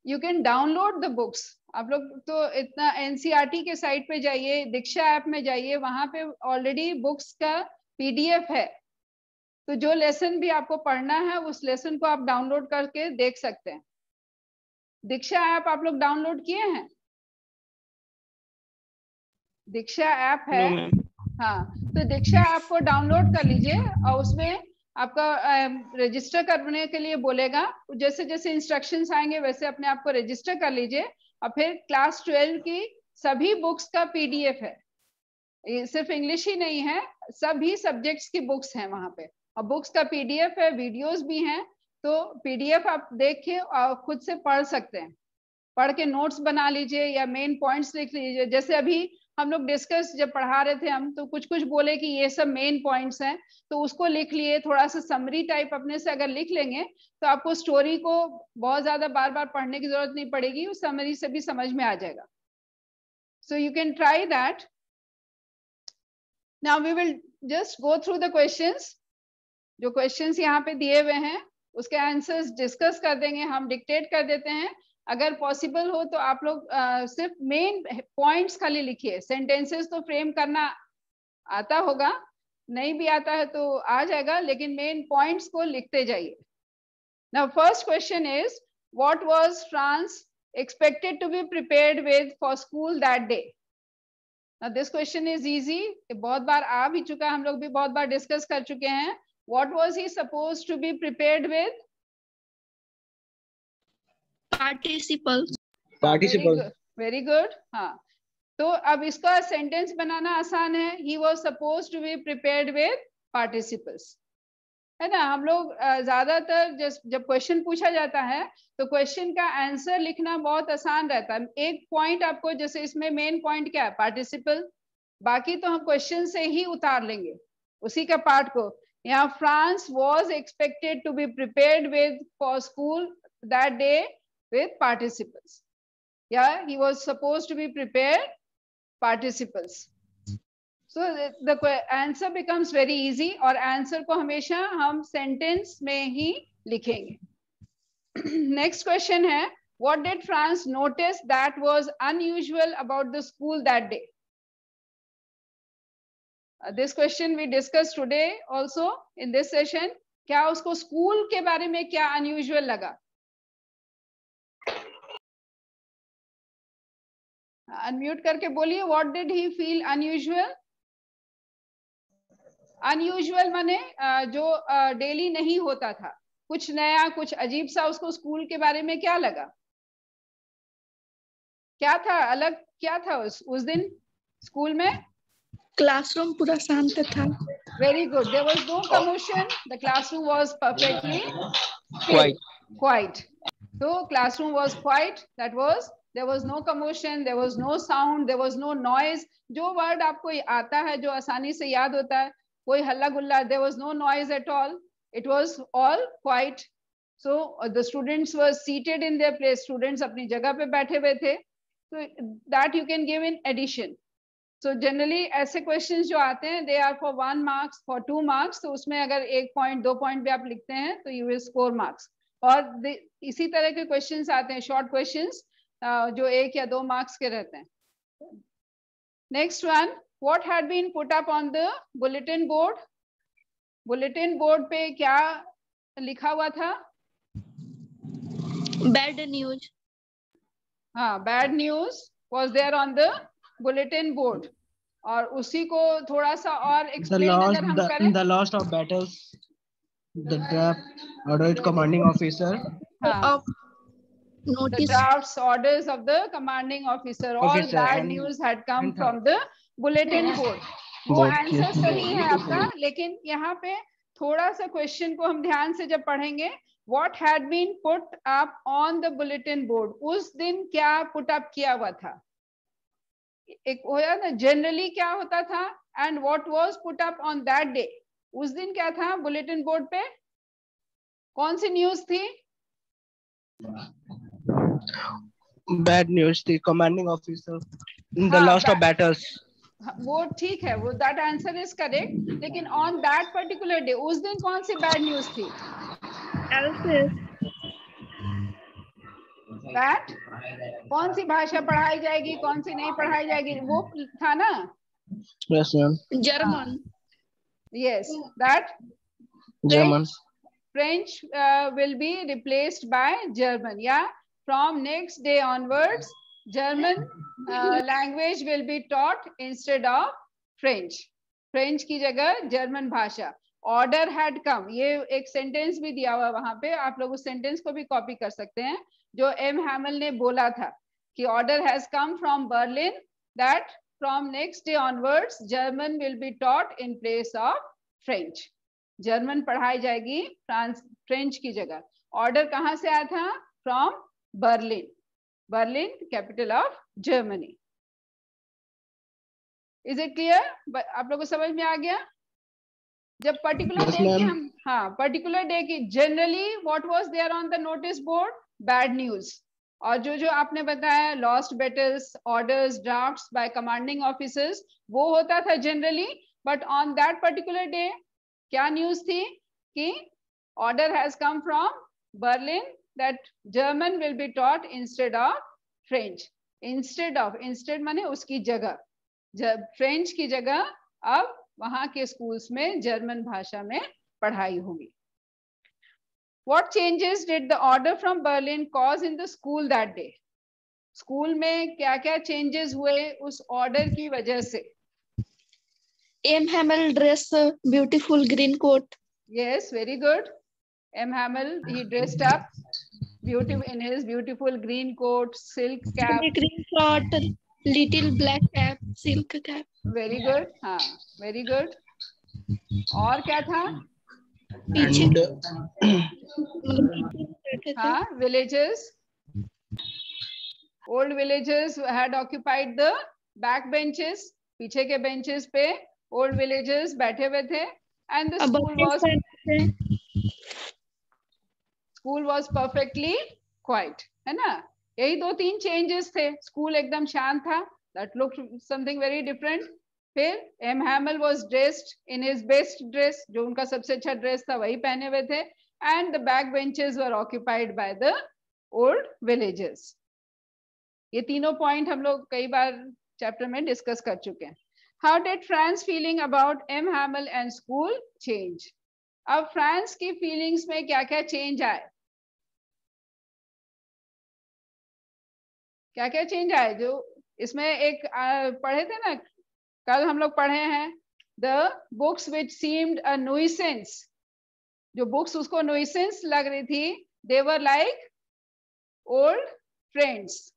you can download the books. आप लोग तो इतना एनसीईआरटी के साइट पे जाइए, दीक्षा ऐप में जाइए, वहां पे ऑलरेडी बुक्स का पीडीएफ है। तो जो लेसन भी आपको पढ़ना है उस लेसन को आप डाउनलोड करके देख सकते हैं। दीक्षा ऐप आप लोग डाउनलोड किए हैं? दीक्षा ऐप है। हाँ, तो दीक्षा ऐप को डाउनलोड कर लीजिए और उसमें आपका रजिस्टर करने के लिए बोलेगा। जैसे जैसे इंस्ट्रक्शंस आएंगे वैसे अपने आप को रजिस्टर कर लीजिए। और फिर क्लास 12 की सभी बुक्स का पीडीएफ है। ये सिर्फ इंग्लिश ही नहीं है, सभी सब्जेक्ट्स की बुक्स हैं वहां पे। और बुक्स का पीडीएफ है, वीडियोस भी हैं। तो पीडीएफ आप देख के और खुद से पढ़ सकते हैं। पढ़ के नोट्स बना लीजिए या मेन पॉइंट्स लिख लीजिए। जैसे अभी हम लोग डिस्कस जब पढ़ा रहे थे हम, तो कुछ कुछ बोले कि ये सब मेन पॉइंट्स हैं, तो उसको लिख लिए। थोड़ा सा समरी टाइप अपने से अगर लिख लेंगे तो आपको स्टोरी को बहुत ज्यादा बार बार पढ़ने की जरूरत नहीं पड़ेगी, उस समरी से भी समझ में आ जाएगा। So you can try that. Now we will just go through the questions. जो क्वेश्चंस यहाँ पे दिए हुए हैं उसके आंसर्स डिस्कस कर देंगे, हम डिक्टेट कर देते हैं। अगर पॉसिबल हो तो आप लोग सिर्फ मेन पॉइंट्स खाली लिखिए। सेंटेंसेस तो फ्रेम करना आता होगा, नहीं भी आता है तो आ जाएगा, लेकिन मेन पॉइंट्स को लिखते जाइए। Now first question is, what was France expected to be prepared with for school that day? Now this question is easy, बहुत बार आ भी चुका, हम लोग भी बहुत बार डिस्कस कर चुके हैं। What was he supposed to be prepared with? Participles. Participles. Very good. हाँ, तो अब इसका सेंटेंस बनाना आसान है। He was supposed to be prepared with participles, है ना? हम लोग ज्यादातर जब क्वेश्चन पूछा जाता है तो क्वेश्चन का आंसर लिखना बहुत आसान रहता है। एक पॉइंट आपको, जैसे इसमें मेन पॉइंट क्या है? पार्टिसिपल। बाकी तो हम क्वेश्चन से ही उतार लेंगे उसी का पार्ट को। यहाँ France was expected to be prepared with for school that day with participles. Yeah, he was supposed to be prepared participles. So the answer becomes very easy, और आंसर को हमेशा हम सेंटेंस में ही लिखेंगे। नेक्स्ट क्वेश्चन है, what did France notice that was unusual about the school that day? This question we discussed today also in this session. क्या उसको school के बारे में क्या अनयूजुअल लगा? अनम्यूट करके बोलिए, what did he feel unusual? Unusual माने जो डेली नहीं होता था, कुछ नया, कुछ अजीब सा। उसको स्कूल के बारे में क्या लगा? क्या था अलग, क्या था उस दिन स्कूल में? क्लासरूम पूरा शांत था। Very good. There was no commotion. The classroom was perfectly quiet. So classroom was quiet. That was, there was no commotion, there was no sound, there was no noise. जो word आपको आता है, जो आसानी से याद होता है, कोई हल्ला गुल्ला, there was no noise at all. It was all quiet. So the students were seated in their place. Students अपनी जगह पे बैठे हुए थे. So that you can give in addition. So generally ऐसे क्वेश्चंस जो आते हैं, they are for 1 marks, for 2 marks. तो उसमें अगर 1 पॉइंट 2 पॉइंट भी आप लिखते हैं तो you will score marks. और इसी तरह के क्वेश्चंस आते हैं, शॉर्ट क्वेश्चंस, जो 1 या 2 मार्क्स के रहते हैं। Next one, what had been put up on the bulletin board? Bulletin board पे क्या लिखा हुआ था? Bad news. हाँ, bad news was there on the bulletin board. और उसी को थोड़ा सा और एक्सप्लेन अगर हम करें, the lost of battles, the draft ordered commanding officer. हाँ, the Notice. drafts orders of the commanding officer, all bad news had come from the bulletin board. वो आंसर सही है आपका, लेकिन यहाँ पे थोड़ा सा क्वेश्चन को हम ध्यान से जब पढ़ेंगे, what had been put up on the bulletin board, उस दिन क्या put up किया हुआ था? एक होया ना, जनरली क्या होता था, and what was put up on that day, उस दिन क्या था बुलेटिन बोर्ड पे? कौन सी न्यूज थी? Bad news, the commanding officer in the lost of battles. वो ठीक है, वो दैट आंसर इज करेक्ट, लेकिन ऑन दैट पर्टिकुलर डे उस दिन कौन सी बैड न्यूज थी? दैट कौन सी भाषा पढ़ाई जाएगी, कौन सी नहीं पढ़ाई जाएगी, वो था ना? Yes, ma'am. German. Yes, that German. French will be replaced by German. Yeah, from next day onwards, German language will be taught instead of French. French की जगह जर्मन भाषा. Order had come. ये एक सेंटेंस भी दिया हुआ वहां पे, आप लोग उस सेंटेंस को भी कॉपी कर सकते हैं, जो एम हैमल ने बोला था कि order has come from Berlin that from next day onwards German will be taught in place of French. German पढ़ाई जाएगी फ्रेंच की जगह. ऑर्डर कहाँ से आया था? From Berlin. Berlin capital of Germany. Is it clear? आप लोगों को समझ में आ गया? जब पर्टिकुलर डे की हम, हाँ, पर्टिकुलर डे की generally what was there on the notice board? Bad news. और जो जो आपने बताया lost battles, orders, drafts by commanding officers, वो होता था generally, but on that particular day क्या न्यूज थी कि order has come from Berlin that German will be taught instead of French. Instead of, instead माने उसकी जगह, जब फ्रेंच की जगह अब वहां के स्कूल्स में जर्मन भाषा में पढ़ाई होगी. What changes did the order from Berlin cause in the school that day? School में क्या क्या चेंजेस हुए उस ऑर्डर की वजह से? M. Hamel dress beautiful green coat. Yes, very good. M. Hamel, he dressed up beautiful in his beautiful green coat, silk cap. Green short, little black cap, silk cap. Very good. हाँ, very good. और क्या था? हाँ, villages. Old villagers had occupied the back benches. पीछे के benches पे old villagers बैठे हुए थे. And the school was perfectly quiet. है ना? यही दो तीन changes थे. School एकदम शांत था. That looked something very different. फिर M. Hamel was dressed in his best dress, जो उनका सबसे अच्छा ड्रेस था वही पहने हुए थे. And the back benches were occupied by the old villagers. ये तीनों पॉइंट हम लोग कई बार चैप्टर में डिस्कस कर चुके हैं. How did Fran's feeling about M. Hamel and school change? अब फ्रांस की फीलिंग्स में क्या क्या चेंज आए? क्या क्या चेंज आए? जो इसमें एक पढ़े थे ना, कल हम लोग पढ़े हैं, द बुक्स विच सीम्ड अ नुइसेंस. जो बुक्स उसको नुइसेंस लग रही थी, दे वर लाइक ओल्ड फ्रेंड्स.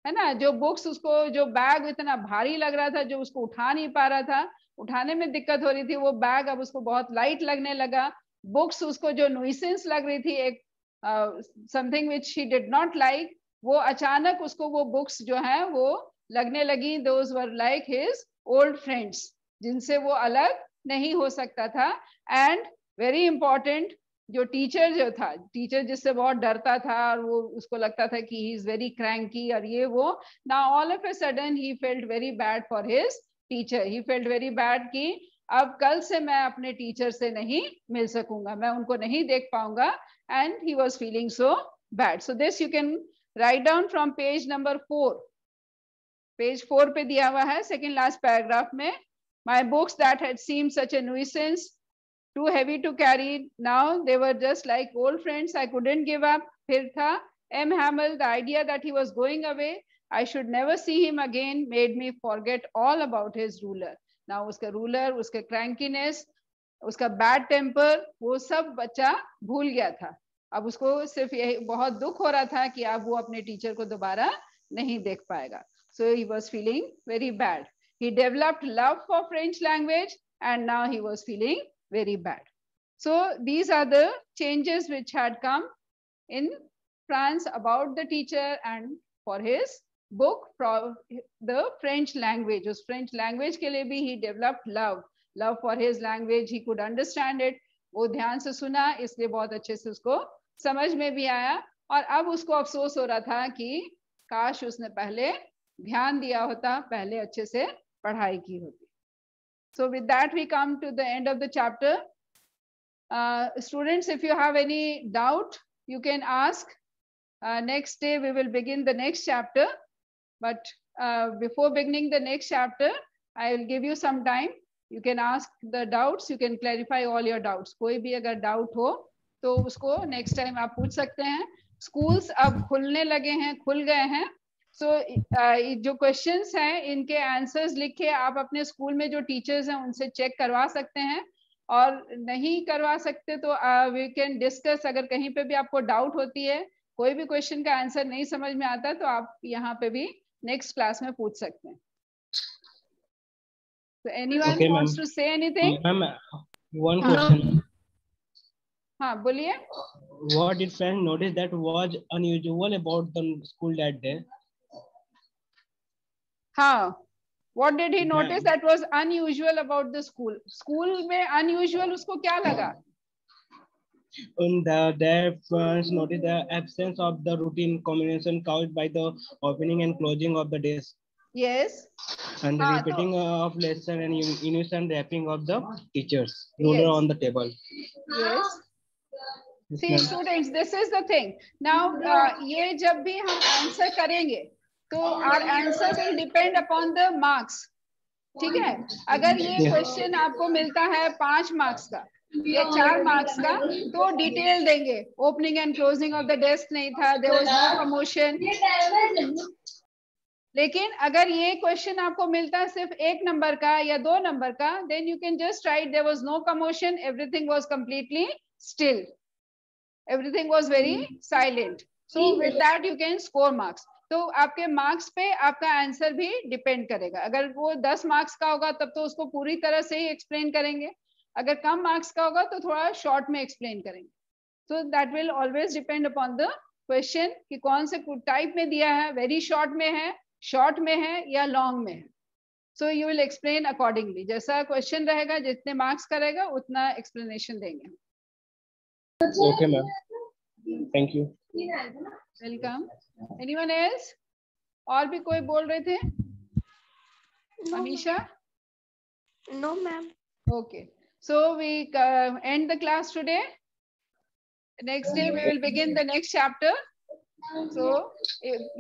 है ना? जो बुक्स उसको, जो बैग इतना भारी लग रहा था, जो उसको उठा नहीं पा रहा था, उठाने में दिक्कत हो रही थी, वो बैग अब उसको बहुत लाइट लगने लगा. बुक्स उसको जो नुइसेंस लग रही थी, एक something which he did not like, वो अचानक उसको वो बुक्स जो है वो लगने लगी. Those were like his old friends, जिनसे वो अलग नहीं हो सकता था. एंड वेरी इंपॉर्टेंट, जो टीचर जो था, टीचर जिससे बहुत डरता था और वो उसको लगता था कि ही इज वेरी क्रैंकी और ये वो, now all of a sudden he felt very bad for his teacher. He felt very bad कि अब कल से मैं अपने टीचर से नहीं मिल सकूंगा, मैं उनको नहीं देख पाऊंगा. And he was feeling so bad. So this you can write down from page number 4. Page 4 पे दिया हुआ है, सेकेंड लास्ट पैराग्राफ में. My books that had seemed such a nuisance too heavy to carry. Now they were just like old friends. I couldn't give up. फिर था M. Hamel, the idea that he was going away, I should never see him again, made me forget all about his ruler. Now उसका ruler, उसका crankiness, उसका bad temper, वो सब बच्चा भूल गया था. अब उसको सिर्फ यही बहुत दुख हो रहा था कि अब वो अपने टीचर को दोबारा नहीं देख पाएगा. So he was feeling very bad. He developed love for French language and now he was feeling very bad. So these are the changes which had come in France about the teacher and for his book, for the French language. उस French language के लिए भी he developed love for his language. He could understand it. वो ध्यान से सुना, इसलिए बहुत अच्छे से उसको समझ में भी आया. और अब उसको अफसोस हो रहा था कि काश उसने पहले ध्यान दिया होता, पहले अच्छे से पढ़ाई की होती. So with that we come to the end of the chapter. Students, if you have any doubt, you can ask. Next day we will begin the next chapter. But before beginning the next chapter, I will give you some time. You can ask the doubts. You can clarify all your doubts. कोई भी अगर doubt हो तो उसको next time आप पूछ सकते हैं. Schools अब खुलने लगे हैं, खुल गए हैं. So जो questions हैं इनके answers लिख के आप अपने school में जो teachers हैं उनसे check करवा सकते हैं. और नहीं करवा सकते तो we can discuss. अगर कहीं पे भी आपको doubt होती है, कोई भी question का answer नहीं समझ में आता तो आप यहाँ पे भी next class में पूछ सकते हैं. So anyone wants to say anything? Ma'am, one question. हाँ बोलिए. What did friends notice that was unusual about the school that day? हाँ. What did he notice that was unusual about the school? School में unusual उसको क्या लगा? Their friends noticed the absence of the routine communication caused by the opening and closing of the desk. Yes. And the repeating of lesson and unison wrapping of the teachers ruler on the table. Yes. See students, this is the thing. Now ये जब भी हम answer करेंगे तो our answer will depend upon the marks. ठीक है? अगर ये question आपको मिलता है 5 marks का या 4 marks का तो detail देंगे. Opening and closing of the desk नहीं था. There was no commotion. लेकिन अगर ये क्वेश्चन आपको मिलता है सिर्फ 1 नंबर का या 2 नंबर का, then you can just write there was no commotion, everything was completely still, everything was very silent. So with that you can score marks. तो आपके मार्क्स पे आपका आंसर भी डिपेंड करेगा. अगर वो 10 मार्क्स का होगा तब तो उसको पूरी तरह से ही एक्सप्लेन करेंगे. अगर कम मार्क्स का होगा तो थोड़ा शॉर्ट में एक्सप्लेन करेंगे. So that will always depend upon the question कि कौन से टाइप में दिया है, वेरी शॉर्ट में है, शॉर्ट में है या लॉन्ग में है. So you will explain accordingly. जैसा क्वेश्चन रहेगा, जितने मार्क्स करेगा उतना एक्सप्लेनेशन देंगे. Okay ma'am, thank you. Welcome. Anyone else? और भी कोई बोल रहे थे? Amisha? No ma'am. Okay, so we end the class today. Next day we will begin the next chapter. So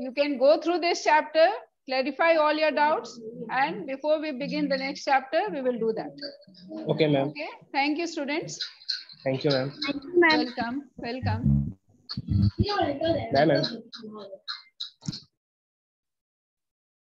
you can go through this chapter, clarify all your doubts, and before we begin the next chapter, we will do that. Okay, ma'am. Okay. Thank you, students. Thank you, ma'am. Thank you, ma'am. Welcome. Welcome. Bye, ma'am.